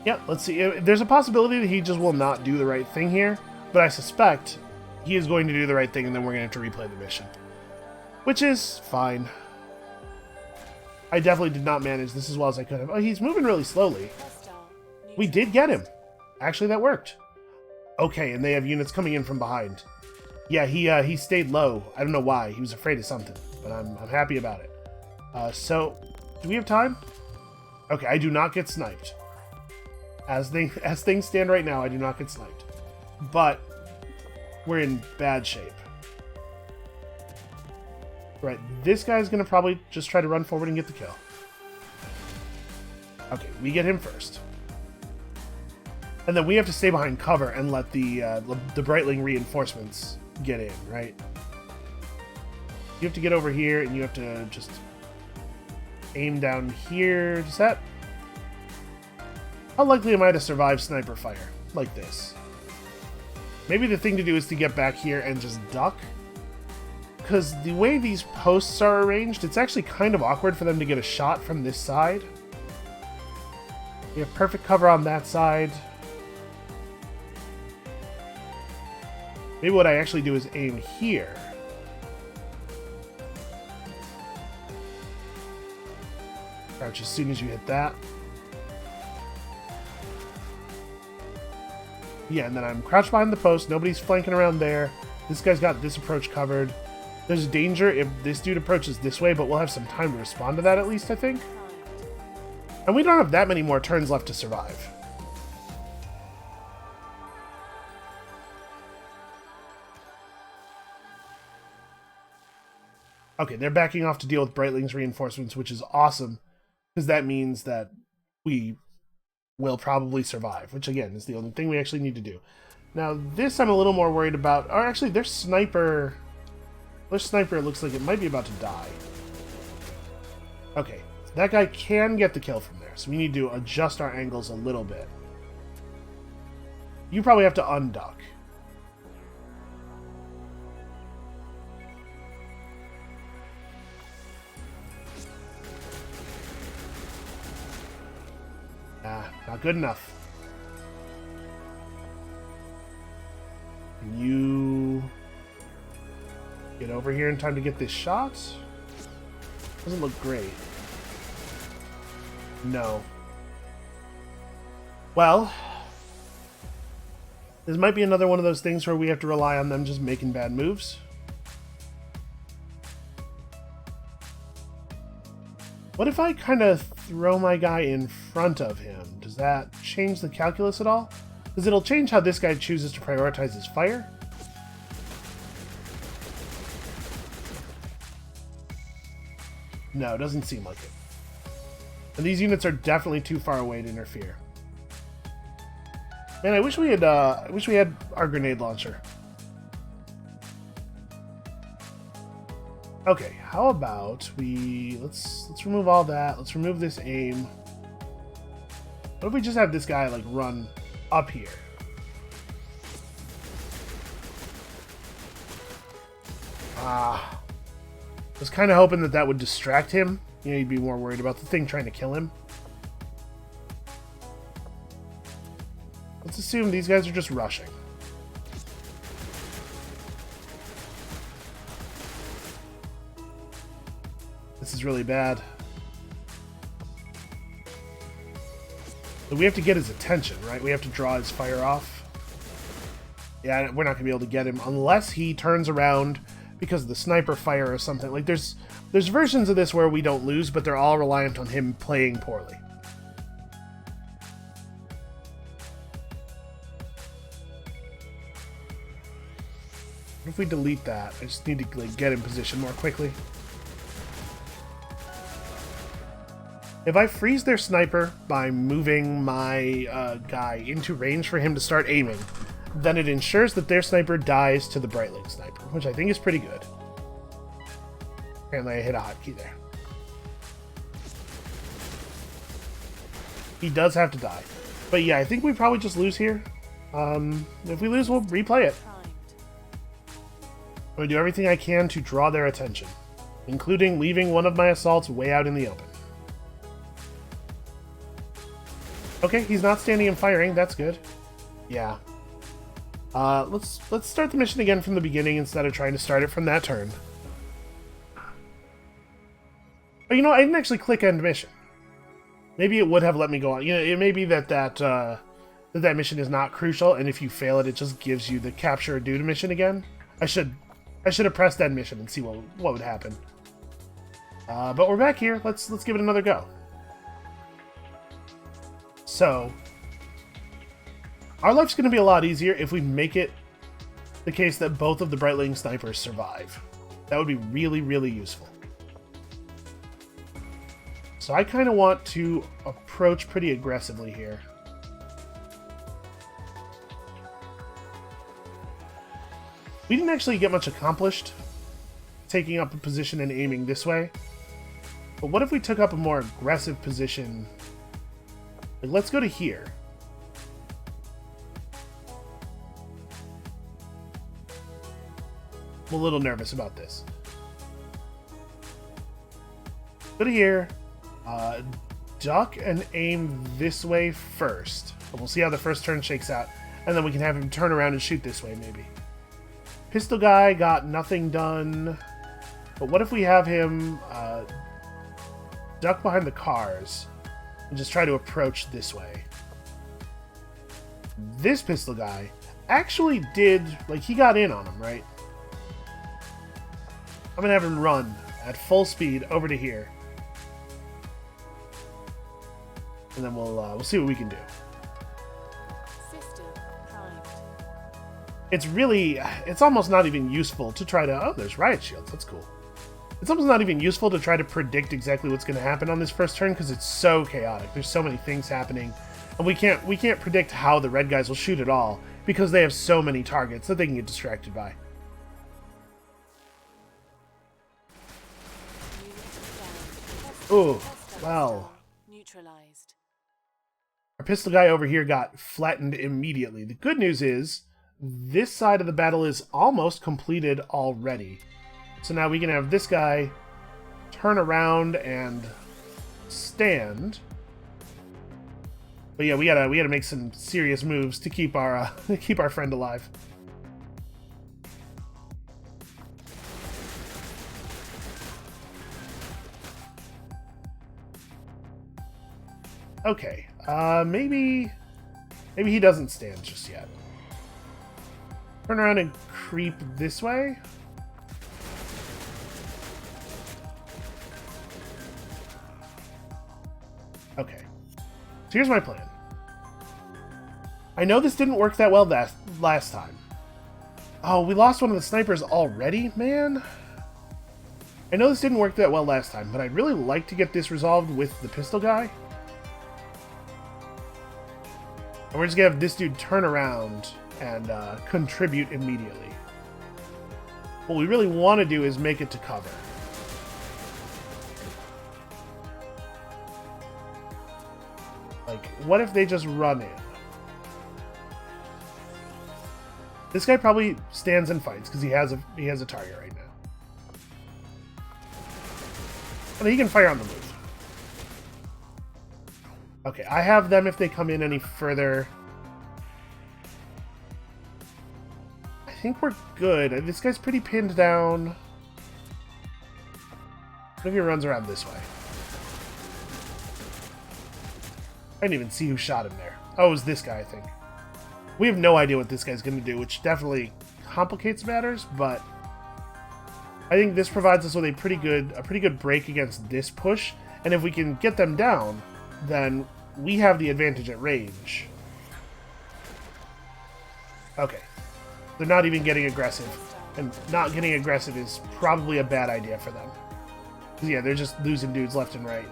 Yeah, let's see. There's a possibility that he just will not do the right thing here, but I suspect he is going to do the right thing, and then we're going to have to replay the mission. Which is fine. I definitely did not manage this as well as I could have. Oh, he's moving really slowly. We did get him. Actually, that worked. Okay, and they have units coming in from behind. Yeah, he stayed low. I don't know why. He was afraid of something, but I'm happy about it. So, do we have time? Okay, I do not get sniped. As things stand right now, I do not get sniped. But we're in bad shape. Right, this guy's going to probably just try to run forward and get the kill. Okay, we get him first. And then we have to stay behind cover and let the Brightling reinforcements get in, right? You have to get over here, and you have to just aim down here. Does that... How likely am I to survive sniper fire like this? Maybe the thing to do is to get back here and just duck. Because the way these posts are arranged, it's actually kind of awkward for them to get a shot from this side. We have perfect cover on that side. Maybe what I actually do is aim here. Crouch as soon as you hit that. Yeah, and then I'm crouched behind the post. Nobody's flanking around there. This guy's got this approach covered. There's danger if this dude approaches this way, but we'll have some time to respond to that at least, I think. And we don't have that many more turns left to survive. Okay, they're backing off to deal with Brightling's reinforcements, which is awesome, because that means that we will probably survive, which again is the only thing we actually need to do. Now this I'm a little more worried about. Or actually their sniper it looks like it might be about to die. Okay, so that guy can get the kill from there, so we need to adjust our angles a little bit. You probably have to unduck. Not good enough. Can you get over here in time to get this shot? Doesn't look great. No. Well, this might be another one of those things where we have to rely on them just making bad moves. What if I kind of throw my guy in front of him? Does that change the calculus at all? Because it'll change how this guy chooses to prioritize his fire. No, it doesn't seem like it. And these units are definitely too far away to interfere. Man, I wish we had our grenade launcher. Okay, how about let's remove all that. Let's remove this aim. What if we just have this guy like run up here? I was kind of hoping that would distract him. You know, he'd be more worried about the thing trying to kill him. Let's assume these guys are just rushing. This is really bad. But we have to get his attention, right? We have to draw his fire off. Yeah, we're not going to be able to get him unless he turns around because of the sniper fire or something. Like, there's versions of this where we don't lose, but they're all reliant on him playing poorly. we delete that. I just need to like, get in position more quickly. If I freeze their sniper by moving my guy into range for him to start aiming, then it ensures that their sniper dies to the Brightling sniper, which I think is pretty good. Apparently I hit a hotkey there. He does have to die. But yeah, I think we probably just lose here. If we lose, we'll replay it. I'm going to do everything I can to draw their attention, including leaving one of my assaults way out in the open. Okay, he's not standing and firing. That's good. Yeah. Let's start the mission again from the beginning instead of trying to start it from that turn. Oh, you know, I didn't actually click end mission. Maybe it would have let me go on. You know, it may be that that mission is not crucial, and if you fail it, it just gives you the capture or do to mission again. I should have pressed end mission and see what would happen. But we're back here. Let's give it another go. So, our life's going to be a lot easier if we make it the case that both of the Brightling snipers survive. That would be really, really useful. So I kind of want to approach pretty aggressively here. We didn't actually get much accomplished taking up a position and aiming this way. But what if we took up a more aggressive position? Like, let's go to here. I'm a little nervous about this. Go to here. Duck and aim this way first. And we'll see how the first turn shakes out. And then we can have him turn around and shoot this way, maybe. Pistol guy got nothing done. But what if we have him duck behind the cars and just try to approach this way? This pistol guy actually did, like, he got in on him, right? I'm gonna have him run at full speed over to here. And then we'll see what we can do. It's almost not even useful to try to... Oh, there's riot shields. That's cool. It's almost not even useful to try to predict exactly what's going to happen on this first turn because it's so chaotic. There's so many things happening, and we can't predict how the red guys will shoot at all because they have so many targets that they can get distracted by. Oh, well. Neutralized. Our pistol guy over here got flattened immediately. The good news is this side of the battle is almost completed already. So now we can have this guy turn around and stand. But yeah, we gotta make some serious moves to keep our friend alive. Okay, maybe he doesn't stand just yet. Turn around and creep this way. Okay, so here's my plan. I know this didn't work that well last time. Oh, we lost one of the snipers already, man. I know this didn't work that well last time, but I'd really like to get this resolved with the pistol guy. And we're just gonna have this dude turn around and contribute immediately. What we really want to do is make it to cover. Like, what if they just run in? This guy probably stands and fights because he has a target right now. And he can fire on the move. Okay, I have them if they come in any further. I think we're good. This guy's pretty pinned down. What if he runs around this way? I didn't even see who shot him there. Oh, it was this guy, I think. We have no idea what this guy's going to do, which definitely complicates matters, but I think this provides us with a pretty good break against this push, and if we can get them down, then we have the advantage at range. Okay. They're not even getting aggressive. And not getting aggressive is probably a bad idea for them. 'Cause yeah, they're just losing dudes left and right.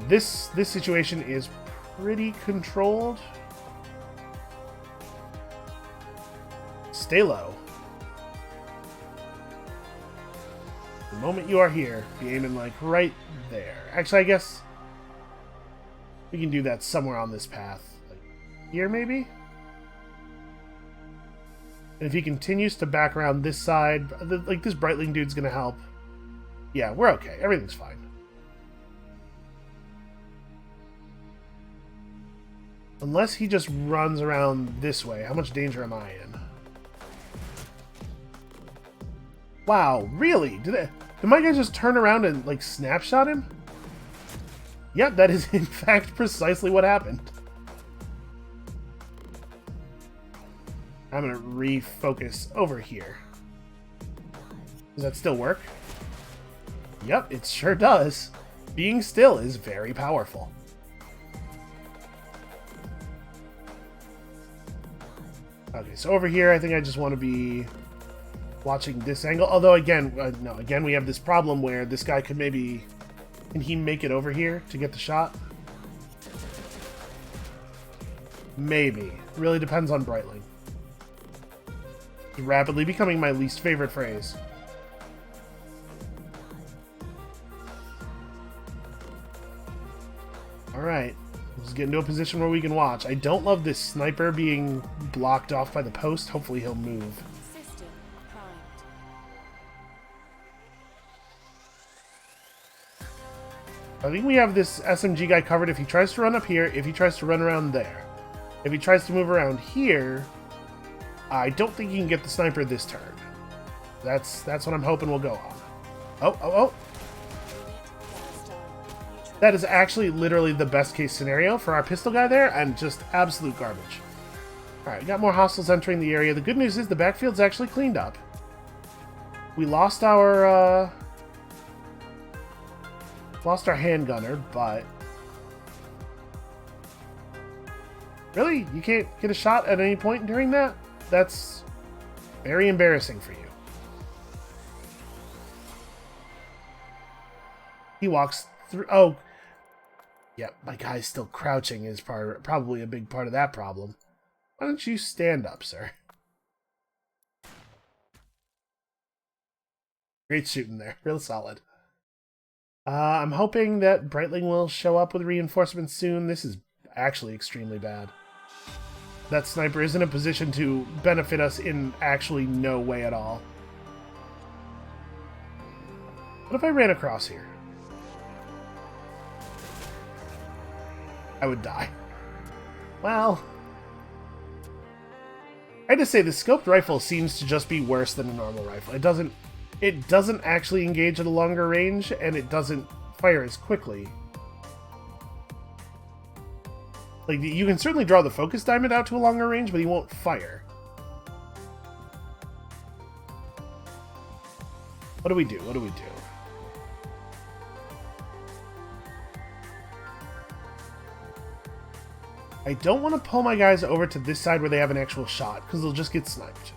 This situation is pretty controlled. Stay low. The moment you are here, be aiming like right there. Actually, I guess we can do that somewhere on this path. Like here, maybe? And if he continues to back around this side, like this Brightling dude's gonna help. Yeah, we're okay. Everything's fine. Unless he just runs around this way. How much danger am I in? Wow, really? Did my guy just turn around and, like, snapshot him? Yep, that is, in fact, precisely what happened. I'm gonna refocus over here. Does that still work? Yep, it sure does. Being still is very powerful. Okay, so over here, I think I just want to be watching this angle. Although, again, no, again, we have this problem where this guy could maybe... Can he make it over here to get the shot? Maybe. Really depends on Brightling. It's rapidly becoming my least favorite phrase. Alright. Let's get into a position where we can watch. I don't love this sniper being blocked off by the post. Hopefully he'll move. I think we have this SMG guy covered if he tries to run up here, if he tries to run around there. If he tries to move around here, I don't think he can get the sniper this turn. That's what I'm hoping will go on. Oh. That is actually literally the best case scenario for our pistol guy there, and just absolute garbage. Alright, we got more hostiles entering the area. The good news is the backfield's actually cleaned up. We lost our handgunner, but... Really? You can't get a shot at any point during that? That's very embarrassing for you. He walks through... Oh. Yeah, my guy's still crouching is probably a big part of that problem. Why don't you stand up, sir? Great shooting there. Real solid. I'm hoping that Brightling will show up with reinforcements soon. This is actually extremely bad. That sniper is in a position to benefit us in actually no way at all. What if I ran across here? I would die. Well, I had to say the scoped rifle seems to just be worse than a normal rifle. It doesn't actually engage at a longer range, and it doesn't fire as quickly. Like, you can certainly draw the focus diamond out to a longer range, but he won't fire. What do we do? What do we do? I don't want to pull my guys over to this side where they have an actual shot, because they'll just get sniped.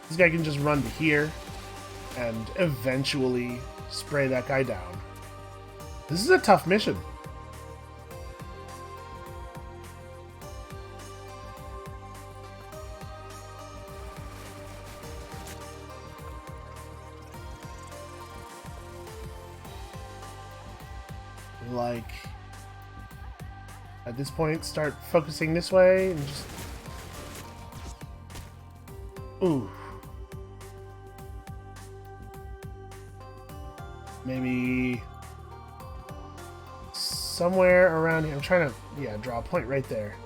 This guy can just run to here and eventually spray that guy down. This is a tough mission. Like, at this point, start focusing this way and just... Ooh. Maybe somewhere around here. I'm trying to, yeah, draw a point right there.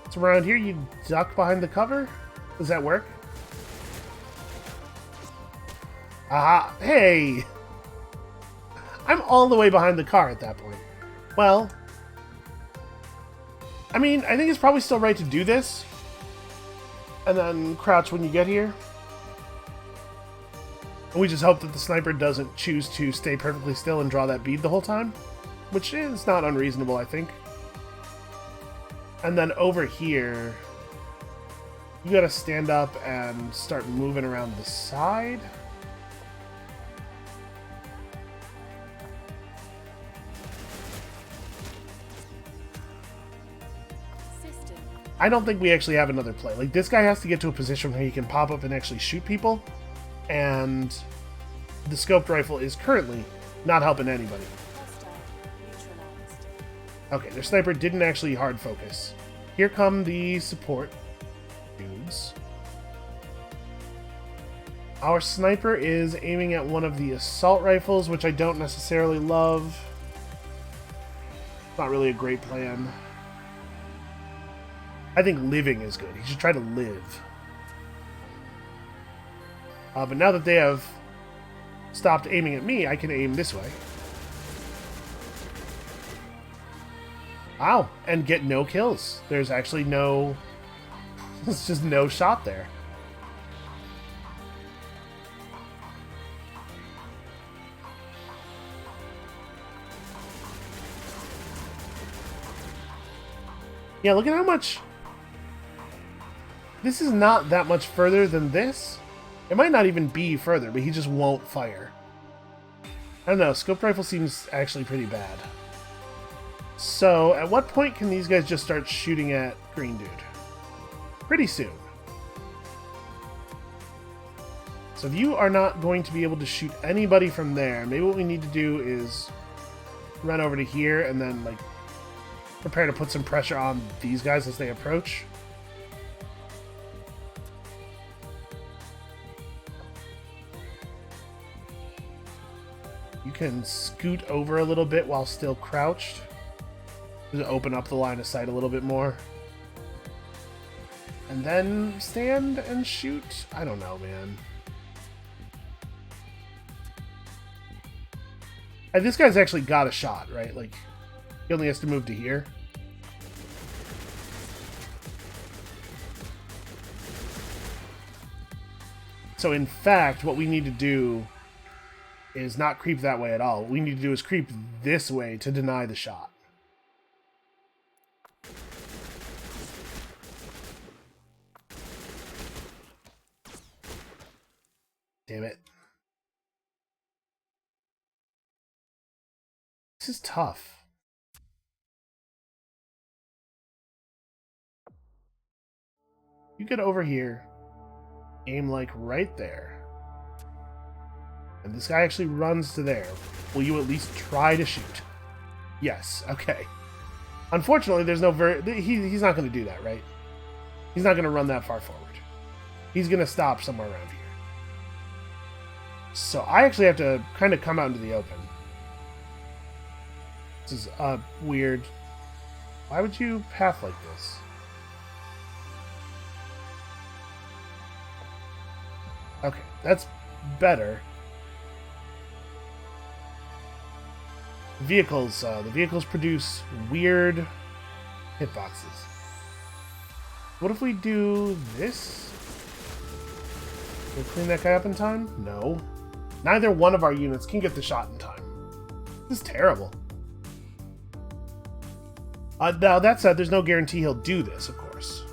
So around here, you duck behind the cover? Does that work? Aha! Hey! I'm all the way behind the car at that point. Well, I mean, I think it's probably still right to do this. And then crouch when you get here. And we just hope that the sniper doesn't choose to stay perfectly still and draw that bead the whole time. Which is not unreasonable, I think. And then over here, you gotta stand up and start moving around the side. I don't think we actually have another play. Like, this guy has to get to a position where he can pop up and actually shoot people, and the scoped rifle is currently not helping anybody. Okay, their sniper didn't actually hard focus. Here come the support dudes. Our sniper is aiming at one of the assault rifles, which I don't necessarily love. Not really a great plan. I think living is good. He should try to live. But now that they have stopped aiming at me, I can aim this way. Wow, and get no kills. There's actually no... There's just no shot there. Yeah, look at how much... This is not that much further than this. It might not even be further, but he just won't fire. I don't know, scoped rifle seems actually pretty bad. So, at what point can these guys just start shooting at Green Dude? Pretty soon. So if you are not going to be able to shoot anybody from there, maybe what we need to do is run over to here and then, like, prepare to put some pressure on these guys as they approach. You can scoot over a little bit while still crouched. Just open up the line of sight a little bit more. And then stand and shoot? I don't know, man. And this guy's actually got a shot, right? Like, he only has to move to here. So in fact, what we need to do is not creep that way at all. What we need to do is creep this way to deny the shot. Damn it. This is tough. You get over here, aim like right there. And this guy actually runs to there. Will you at least try to shoot? Yes, okay. Unfortunately, there's no he's not going to do that, right? He's not going to run that far forward. He's going to stop somewhere around here. So I actually have to kind of come out into the open. This is weird. Why would you path like this? Okay, that's better. Vehicles, the vehicles produce weird hitboxes. What if we do this? Can we clean that guy up in time? No. Neither one of our units can get the shot in time. This is terrible. Now, that said, there's no guarantee he'll do this, of course.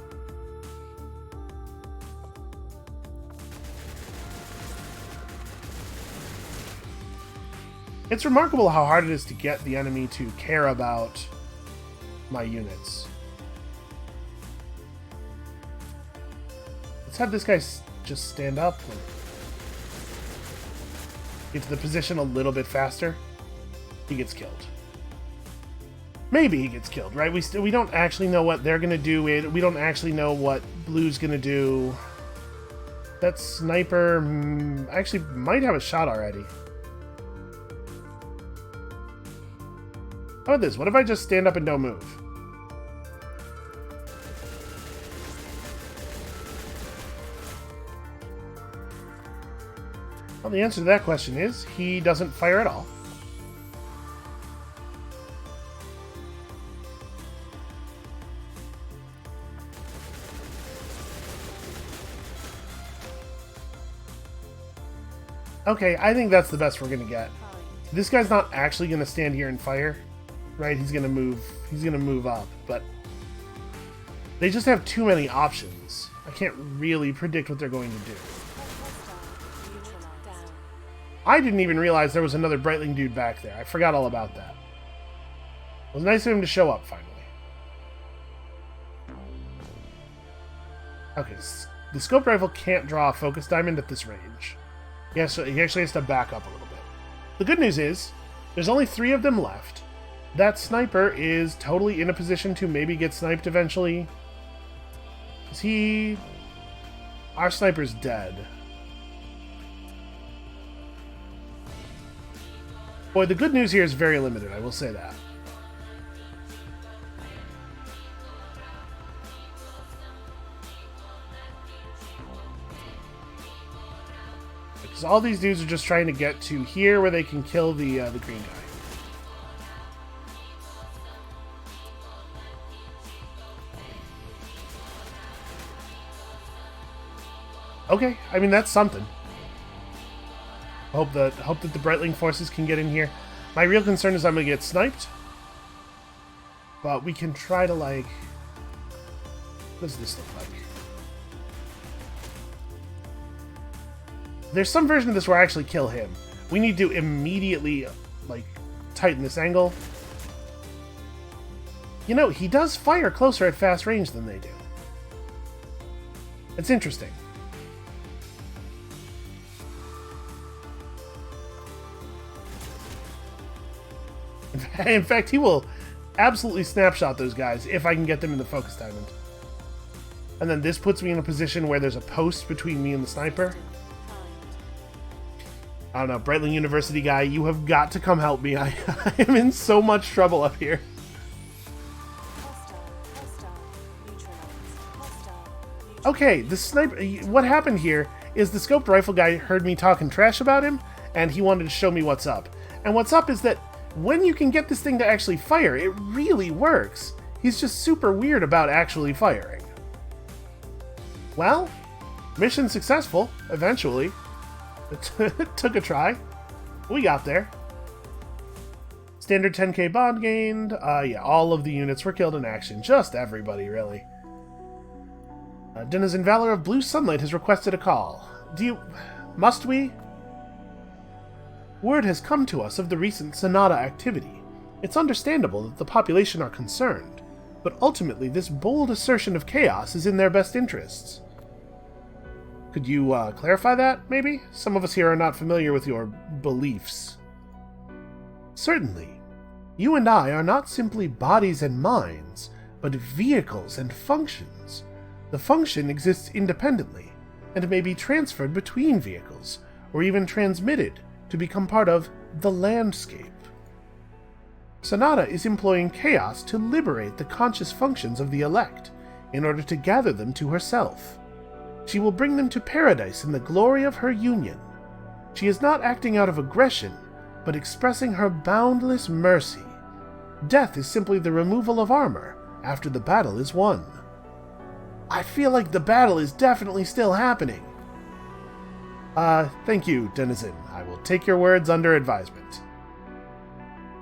It's remarkable how hard it is to get the enemy to care about my units. Let's have this guy just stand up and get to the position a little bit faster. He gets killed. Maybe he gets killed, right? We don't actually know what they're gonna do. We don't actually know what Blue's gonna do. That sniper actually might have a shot already. How about this? What if I just stand up and don't move? Well, the answer to that question is he doesn't fire at all. Okay, I think that's the best we're gonna get. This guy's not actually gonna stand here and fire, right? He's gonna move up, but They just have too many options. I can't really predict what they're going to do. I didn't even realize there was another Brightling dude back there. I forgot all about that. It was nice of him to show up, finally. Okay, the scope rifle can't draw a focus diamond at this range. Yeah, so he actually has to back up a little bit. The good news is, there's only 3 of them left. That sniper is totally in a position to maybe get sniped eventually. Is he... Our sniper's dead. Boy, the good news here is very limited, I will say that. Because all these dudes are just trying to get to here where they can kill the green guy. Okay, I mean, that's something. Hope that the Brightling forces can get in here. My real concern is I'm going to get sniped. But we can try to, like... What does this look like? There's some version of this where I actually kill him. We need to immediately, like, tighten this angle. You know, he does fire closer at fast range than they do. It's interesting. In fact, he will absolutely snapshot those guys if I can get them in the focus diamond. And then this puts me in a position where there's a post between me and the sniper. I don't know, Brightling University guy, you have got to come help me. I am in so much trouble up here. Okay, the sniper... What happened here is the scoped rifle guy heard me talking trash about him, and he wanted to show me what's up. And what's up is that when you can get this thing to actually fire, it really works. He's just super weird about actually firing. Well, mission successful, eventually. It took a try. We got there. Standard 10k bond gained. Yeah, all of the units were killed in action. Just everybody, really. Denizen Valor of Blue Sunlight has requested a call. Must we? Word has come to us of the recent Sonata activity. It's understandable that the population are concerned, but ultimately this bold assertion of chaos is in their best interests. Could you clarify that, maybe? Some of us here are not familiar with your beliefs. Certainly. You and I are not simply bodies and minds, but vehicles and functions. The function exists independently, and may be transferred between vehicles, or even transmitted to become part of the landscape. Sonata is employing chaos to liberate the conscious functions of the elect, in order to gather them to herself. She will bring them to paradise in the glory of her union. She is not acting out of aggression, but expressing her boundless mercy. Death is simply the removal of armor after the battle is won. I feel like the battle is definitely still happening. Thank you, Denizen. I will take your words under advisement.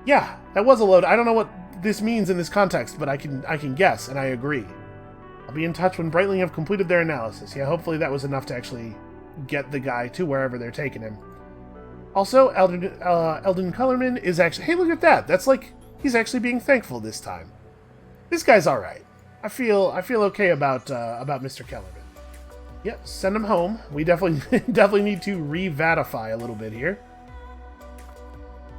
Yeah, that was a load. I don't know what this means in this context, but I can guess, and I agree. I'll be in touch when Brightling have completed their analysis. Yeah, hopefully that was enough to actually get the guy to wherever they're taking him. Also, Eldon Colorman is actually... Hey, look at that! That's like... He's actually being thankful this time. This guy's alright. I feel okay about Mr. Kellerman. Yep, send him home. We definitely need to re-vatify a little bit here.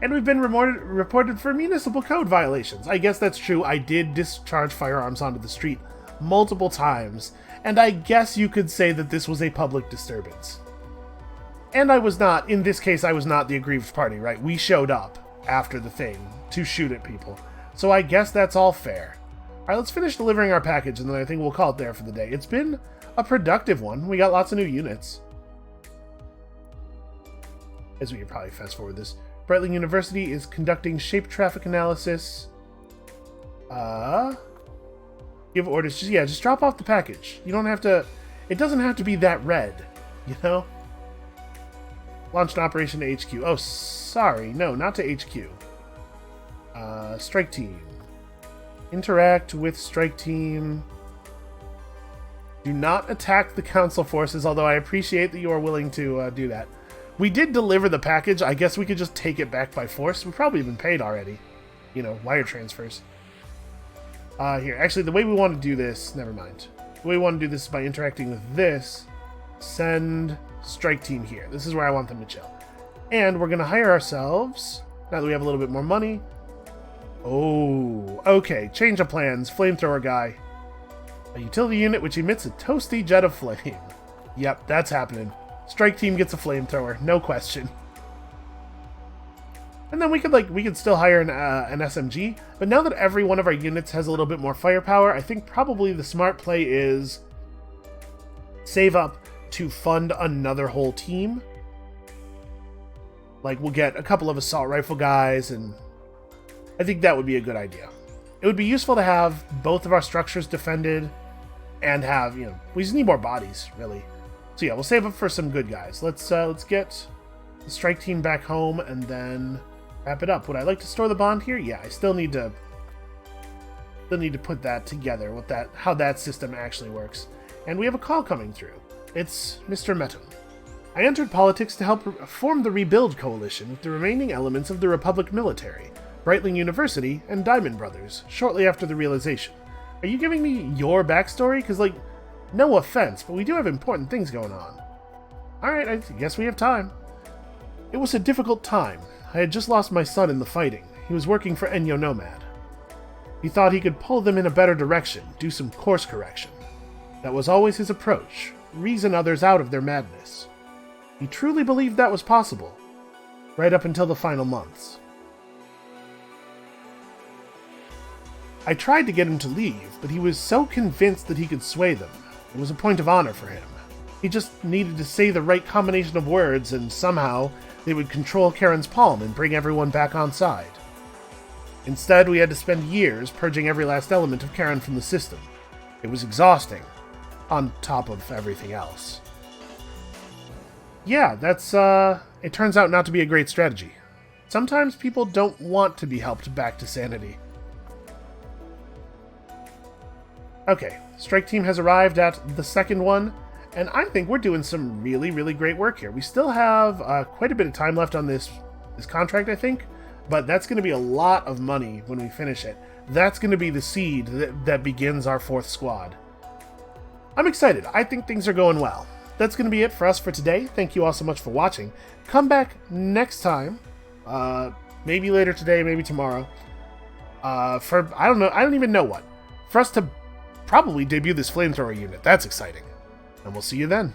And we've been reported for municipal code violations. I guess that's true. I did discharge firearms onto the street multiple times, and I guess you could say that this was a public disturbance. And I was not, in this case, I was not the aggrieved party, right? We showed up after the thing to shoot at people. So I guess that's all fair. Alright, let's finish delivering our package, and then I think we'll call it there for the day. It's been a productive one. We got lots of new units. As we can probably fast forward this. Brightling University is conducting shape traffic analysis. Give orders. Just drop off the package. You don't have to... It doesn't have to be that red, you know? Launch an operation to HQ. Oh, sorry. No, not to HQ. Strike team. Interact with strike team. Do not attack the council forces, although I appreciate that you are willing to do that. We did deliver the package. I guess we could just take it back by force. We've probably been paid already. You know, wire transfers. Here, actually, the way we want to do this... Never mind. The way we want to do this is by interacting with this. Send strike team here. This is where I want them to chill. And we're going to hire ourselves, now that we have a little bit more money. Oh, okay. Change of plans. Flamethrower guy. A utility unit which emits a toasty jet of flame. Yep, that's happening. Strike team gets a flamethrower, no question. And then we could still hire an SMG, but now that every one of our units has a little bit more firepower, I think probably the smart play is save up to fund another whole team. Like, we'll get a couple of assault rifle guys, and I think that would be a good idea. It would be useful to have both of our structures defended and have, you know, we just need more bodies, really. So yeah, we'll save up for some good guys. Let's get the strike team back home and then wrap it up. Would I like to store the bond here? Yeah, I still need to put that together, how that system actually works. And we have a call coming through. It's Mr. Metum. I entered politics to help form the Rebuild Coalition with the remaining elements of the Republic military, Breitling University, and Diamond Brothers, shortly after the realization. Are you giving me your backstory? Because, like, no offense, but we do have important things going on. Alright, I guess we have time. It was a difficult time. I had just lost my son in the fighting. He was working for Enyo Nomad. He thought he could pull them in a better direction, do some course correction. That was always his approach, reason others out of their madness. He truly believed that was possible, right up until the final months. I tried to get him to leave, but he was so convinced that he could sway them. It was a point of honor for him. He just needed to say the right combination of words, and somehow they would control Karen's palm and bring everyone back on side. Instead, we had to spend years purging every last element of Karen from the system. It was exhausting, on top of everything else. Yeah, that's, it turns out not to be a great strategy. Sometimes people don't want to be helped back to sanity. Okay, strike team has arrived at the second one, and I think we're doing some really, really great work here. We still have quite a bit of time left on this contract, I think, but that's going to be a lot of money when we finish it. That's going to be the seed that begins our fourth squad. I'm excited. I think things are going well. That's going to be it for us for today. Thank you all so much for watching. Come back next time, maybe later today, maybe tomorrow, for, I don't know, I don't even know what, for us to probably debut this flamethrower unit. That's exciting. And we'll see you then.